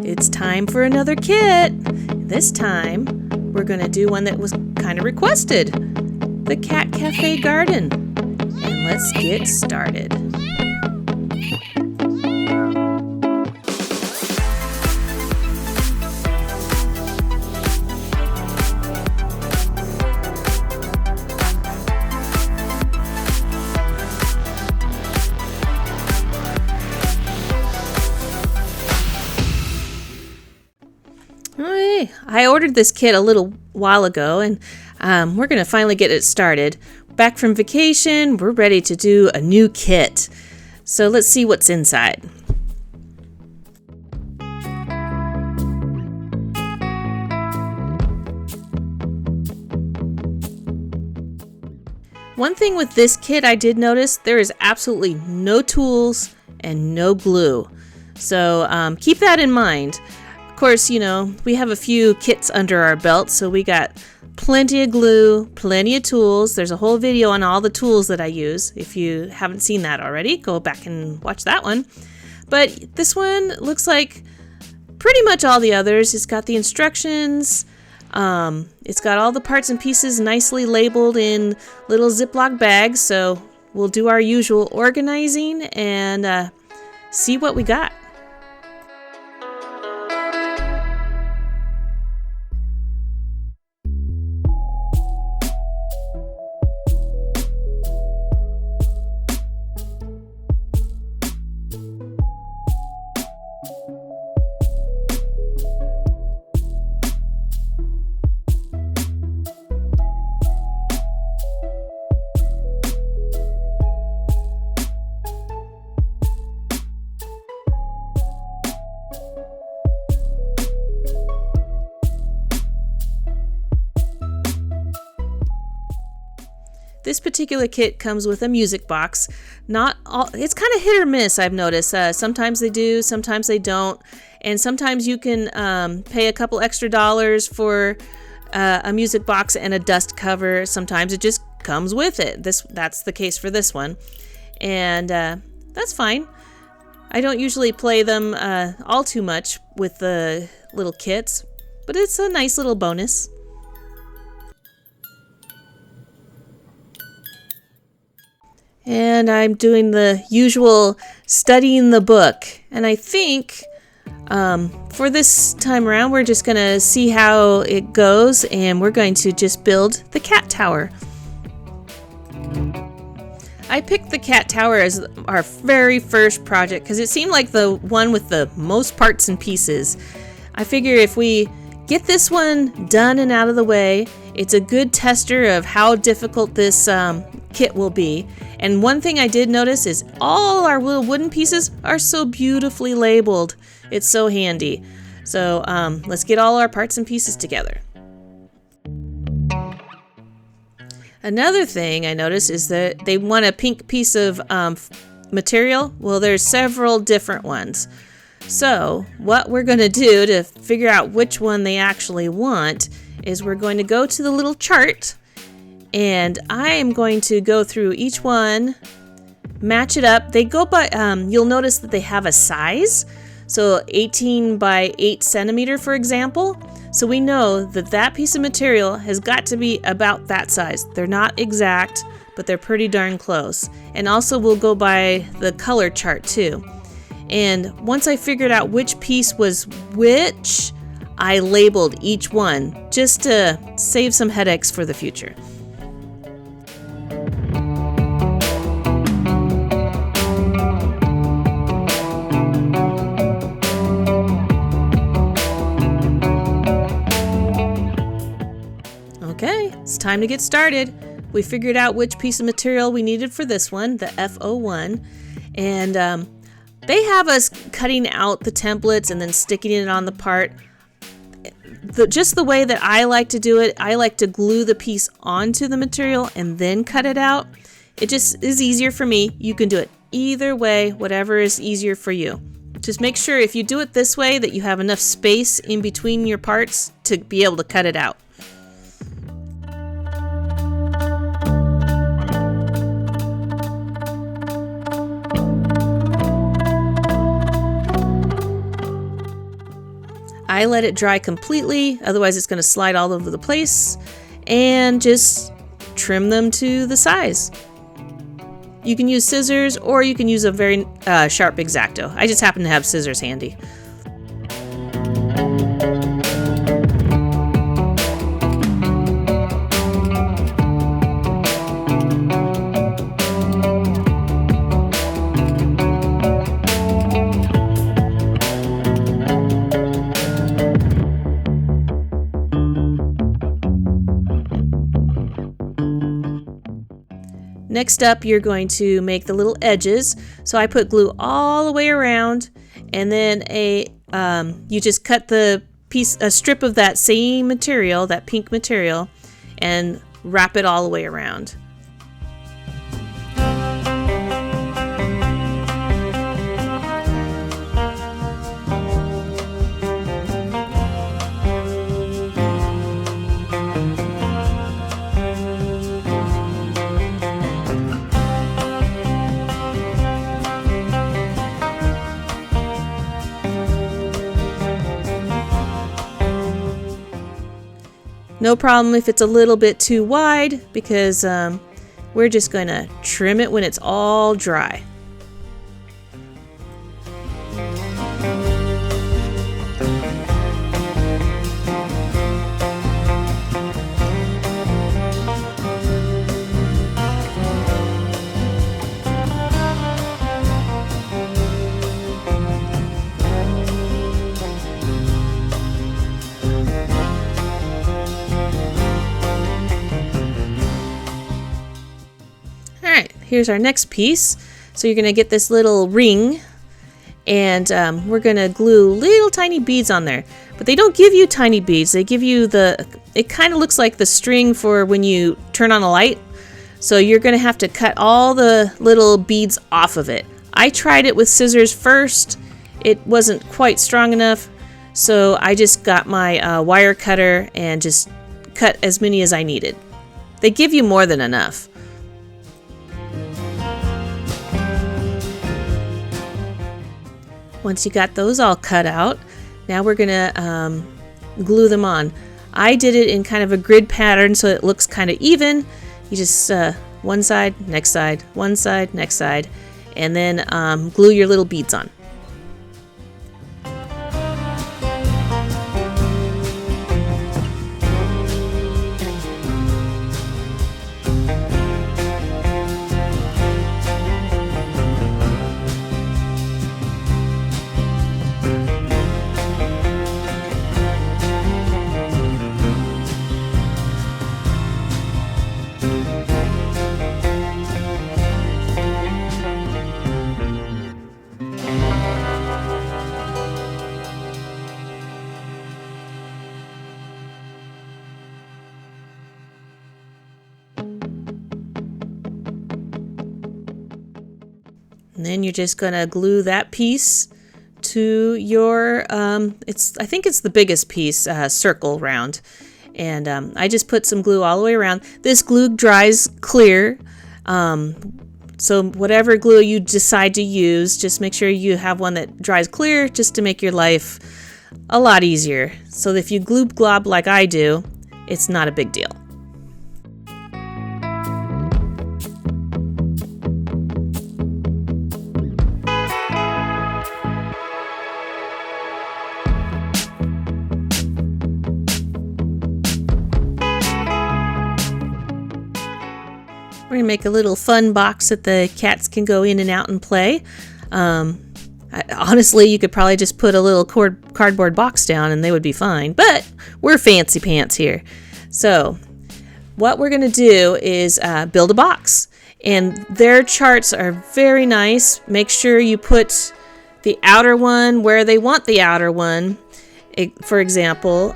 It's time for another kit. This time, we're going to do one that was kind of requested, the Cat Cafe Garden. And let's get started. I ordered this kit a little while ago, and we're going to finally get it started. Back from vacation, we're ready to do a new kit. So let's see what's inside. One thing with this kit I did notice, there is absolutely no tools and no glue. So keep that in mind. Of course, you know, we have a few kits under our belt, so we got plenty of glue, plenty of tools. There's a whole video on all the tools that I use. If you haven't seen that already, go back and watch that one. But this one looks like pretty much all the others. It's got the instructions. It's got all the parts and pieces nicely labeled in little Ziploc bags. So we'll do our usual organizing and see what we got. This particular kit comes with a music box. Not all, it's kind of hit or miss, I've noticed. Sometimes they do, sometimes they don't. And sometimes you can pay a couple extra dollars for a music box and a dust cover. Sometimes it just comes with it. That's the case for this one. And that's fine. I don't usually play them all too much with the little kits, but it's a nice little bonus. And I'm doing the usual studying the book. And I think for this time around, we're just going to see how it goes. And we're going to just build the cat tower. I picked the cat tower as our very first project because it seemed like the one with the most parts and pieces. I figure if we get this one done and out of the way, it's a good tester of how difficult this kit will be. And one thing I did notice is all our little wooden pieces are so beautifully labeled. It's so handy. So let's get all our parts and pieces together. Another thing I noticed is that they want a pink piece of material. Well, there's several different ones. So what we're going to do to figure out which one they actually want is we're going to go to the little chart, and I am going to go through each one, match it up. They go by, you'll notice that they have a size. So 18 by 8 centimeter, for example. So we know that that piece of material has got to be about that size. They're not exact, but they're pretty darn close. And also we'll go by the color chart too. And once I figured out which piece was which, I labeled each one just to save some headaches for the future. Okay, it's time to get started. We figured out which piece of material we needed for this one, the F01, and they have us cutting out the templates and then sticking it on the part. Just the way that I like to do it, I like to glue the piece onto the material and then cut it out. It just is easier for me. You can do it either way, whatever is easier for you. Just make sure if you do it this way that you have enough space in between your parts to be able to cut it out. I let it dry completely, otherwise it's going to slide all over the place, and just trim them to the size. You can use scissors or you can use a very sharp X-Acto. I just happen to have scissors handy. Next up, you're going to make the little edges. So I put glue all the way around, and then you just cut a strip of that same material, that pink material, and wrap it all the way around. No problem if it's a little bit too wide, because we're just going to trim it when it's all dry. Here's our next piece. So you're going to get this little ring, and we're going to glue little tiny beads on there. But they don't give you tiny beads. They give you it kind of looks like the string for when you turn on a light. So you're going to have to cut all the little beads off of it. I tried it with scissors first. It wasn't quite strong enough. So I just got my wire cutter and just cut as many as I needed. They give you more than enough. Once you got those all cut out, now we're gonna glue them on. I did it in kind of a grid pattern so it looks kind of even. You just one side, next side, one side, next side, and then glue your little beads on. And then you're just going to glue that piece to your, I think it's the biggest piece, circle round. And I just put some glue all the way around. This glue dries clear. So whatever glue you decide to use, just make sure you have one that dries clear, just to make your life a lot easier. So if you glue glob like I do, it's not a big deal. We're going to make a little fun box that the cats can go in and out and play. Honestly, you could probably just put a little cardboard box down and they would be fine, but we're fancy pants here. So what we're going to do is build a box, and their charts are very nice. Make sure you put the outer one where they want the outer one, for example.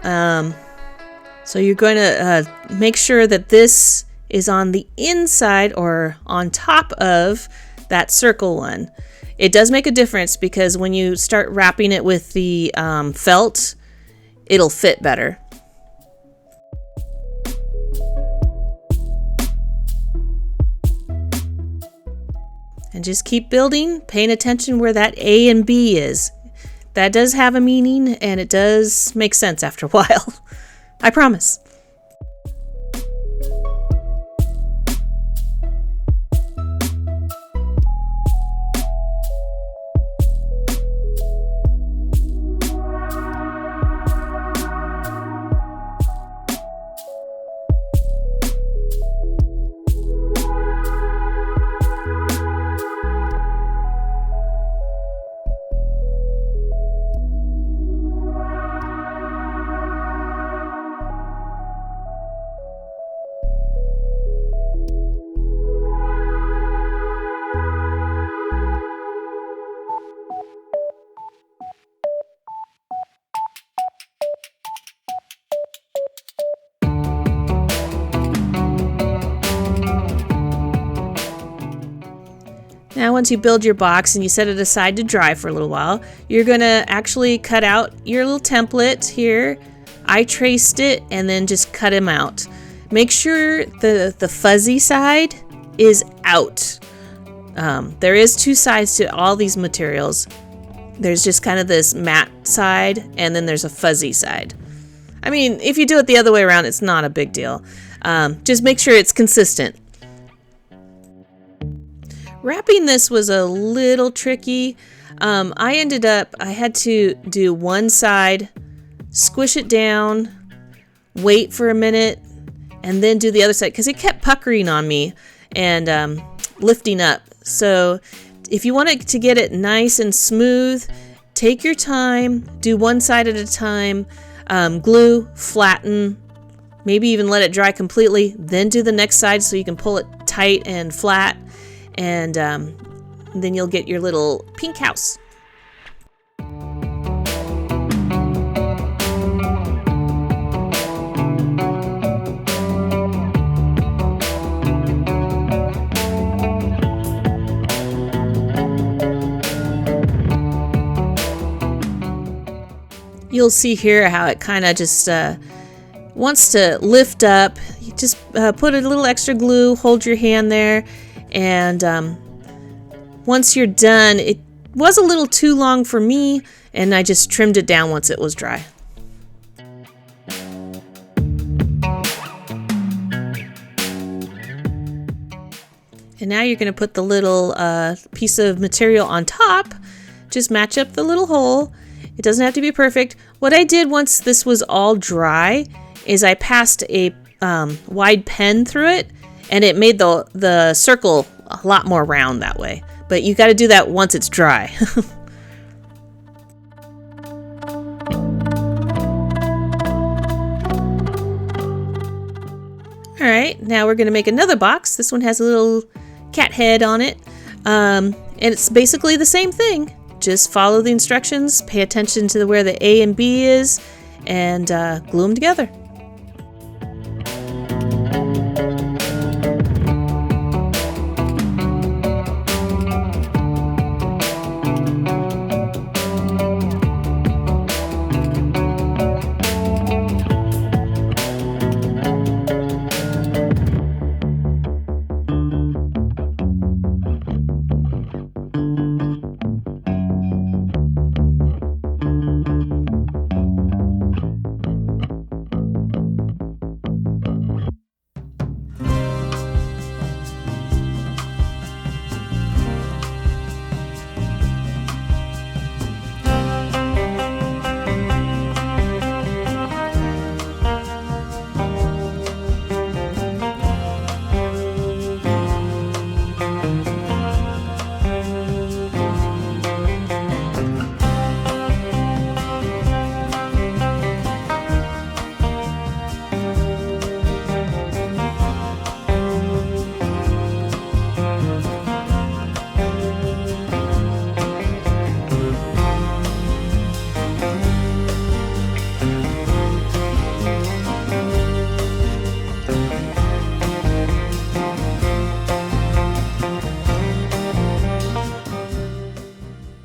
So you're going to make sure that this is on the inside or on top of that circle one. It does make a difference because when you start wrapping it with the felt, it'll fit better. And just keep building, paying attention where that A and B is. that does have a meaning, and it does make sense after a while. I promise. Now once you build your box and you set it aside to dry for a little while, you're going to actually cut out your little template here. I traced it and then just cut them out. Make sure the fuzzy side is out. There is two sides to all these materials. There's just kind of this matte side, and then there's a fuzzy side. I mean, if you do it the other way around, it's not a big deal. Just make sure it's consistent. Wrapping this was a little tricky. I had to do one side, squish it down, wait for a minute, and then do the other side because it kept puckering on me and lifting up. So if you want to get it nice and smooth, take your time, do one side at a time, glue, flatten, maybe even let it dry completely, then do the next side so you can pull it tight and flat. And then you'll get your little pink house. You'll see here how it kind of just wants to lift up. You just put a little extra glue, hold your hand there. And once you're done, it was a little too long for me, and I just trimmed it down once it was dry. And now you're going to put the little piece of material on top. Just match up the little hole. It doesn't have to be perfect. What I did once this was all dry is I passed a wide pen through it, and it made the circle a lot more round that way. But you got to do that once it's dry. All right, now we're going to make another box. This one has a little cat head on it. And it's basically the same thing. Just follow the instructions, pay attention to where the A and B is, and glue them together.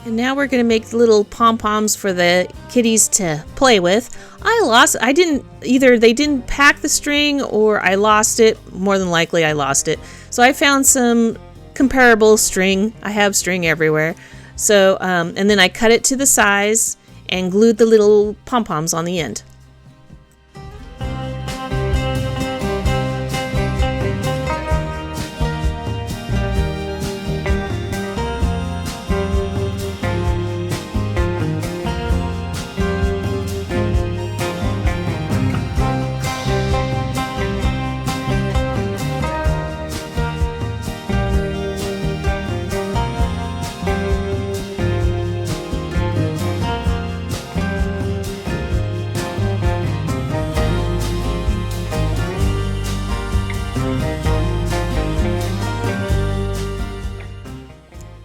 And now we're going to make little pom-poms for the kitties to play with. They didn't pack the string, or I lost it. More than likely I lost it. So I found some comparable string. I have string everywhere. So, and then I cut it to the size, and glued the little pom-poms on the end.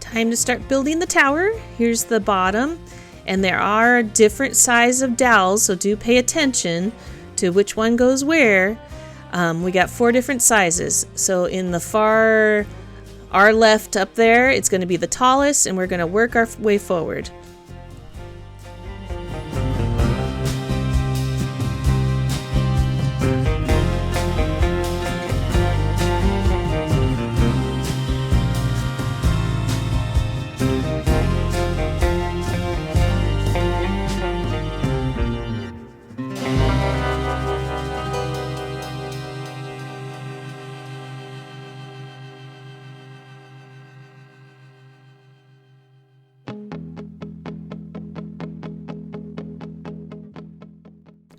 Time to start building the tower. Here's the bottom, and there are different sizes of dowels, so do pay attention to which one goes where. We got 4 different sizes. So in the far left up there, it's going to be the tallest, and we're going to work our way forward.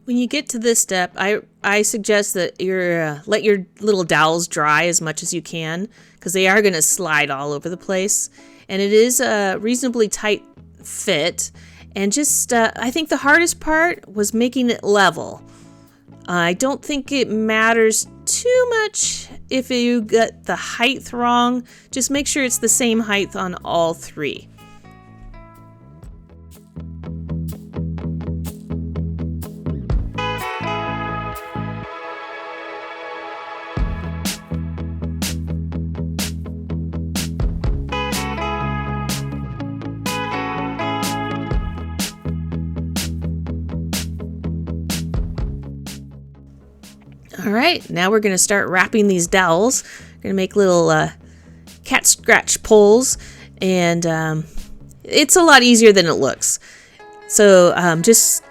When you get to this step, I suggest that you let your little dowels dry as much as you can, because they are going to slide all over the place. And it is a reasonably tight fit. And just, I think the hardest part was making it level. I don't think it matters too much if you get the height wrong. Just make sure it's the same height on all 3. All right, now we're going to start wrapping these dowels. We're going to make little cat scratch poles, and it's a lot easier than it looks. So just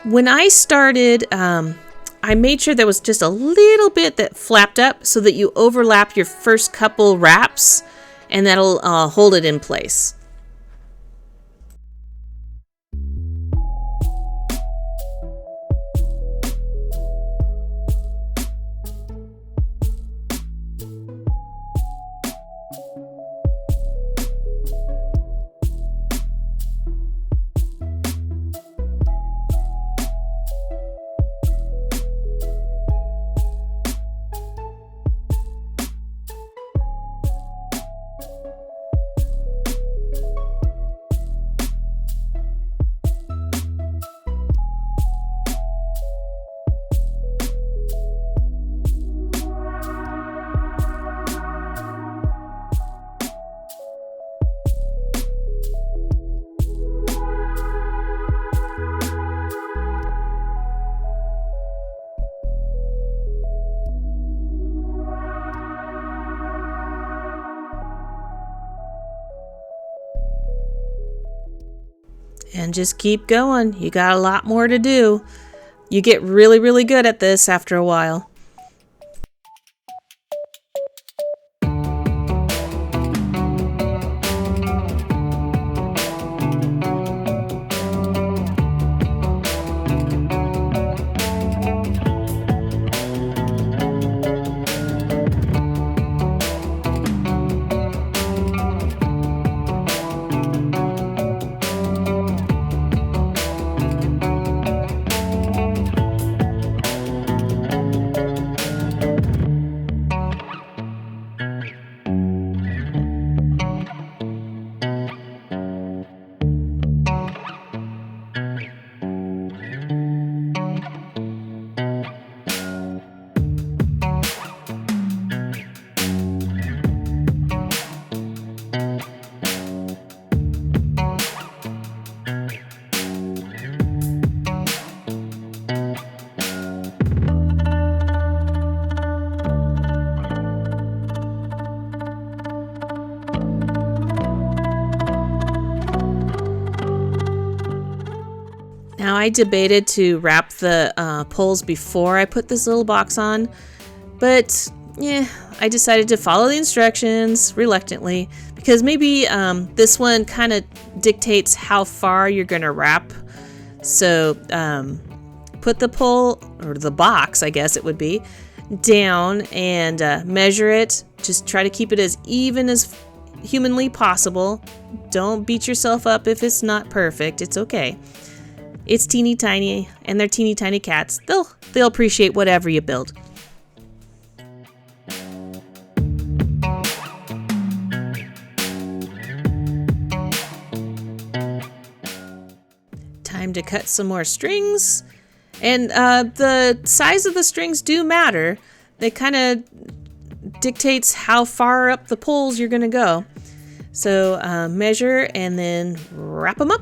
when I started, I made sure there was just a little bit that flapped up so that you overlap your first couple wraps, and that'll hold it in place. And just keep going. You got a lot more to do. You get really, really good at this after a while. I debated to wrap the poles before I put this little box on, but yeah, I decided to follow the instructions reluctantly because maybe this one kind of dictates how far you're going to wrap. So put the pole, or the box, I guess it would be, down and measure it. Just try to keep it as even as humanly possible. Don't beat yourself up if it's not perfect. It's okay. It's teeny tiny, and they're teeny tiny cats. They'll appreciate whatever you build. Time to cut some more strings. And the size of the strings do matter. They kind of dictates how far up the poles you're going to go. So measure and then wrap them up.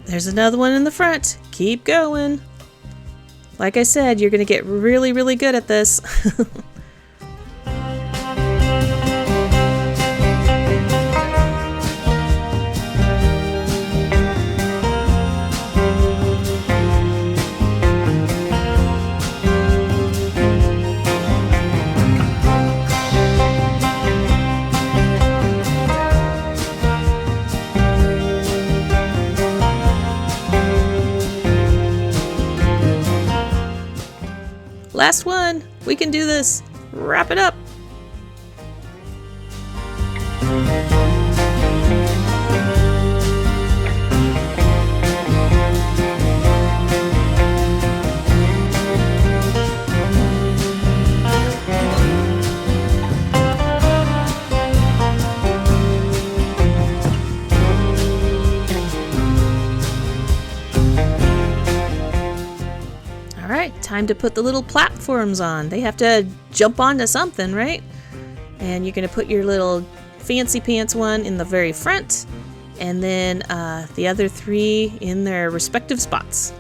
There's another one in the front. Keep going. Like I said, you're going to get really, really good at this. Last one. We can do this. Wrap it up. Time to put the little platforms on. They have to jump onto something, right? And you're going to put your little fancy pants one in the very front, and then the other three in their respective spots.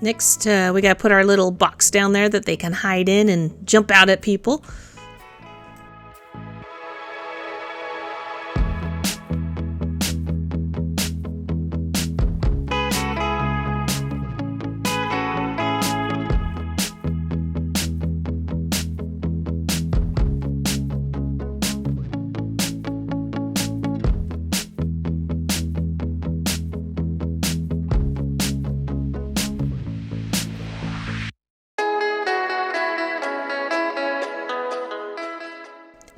Next, we got to put our little box down there that they can hide in and jump out at people.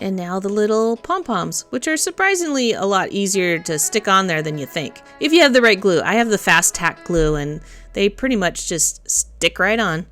And now the little pom-poms, which are surprisingly a lot easier to stick on there than you think. If you have the right glue. I have the fast tack glue and they pretty much just stick right on.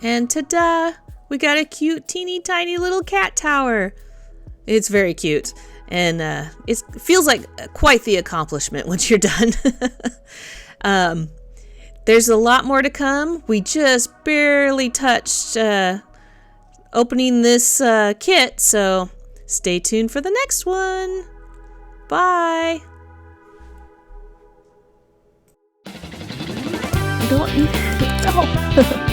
And ta-da! We got a cute, teeny tiny little cat tower. It's very cute. And it feels like quite the accomplishment once you're done. There's a lot more to come. We just barely touched opening this kit. So stay tuned for the next one. Bye! Don't eat it. No.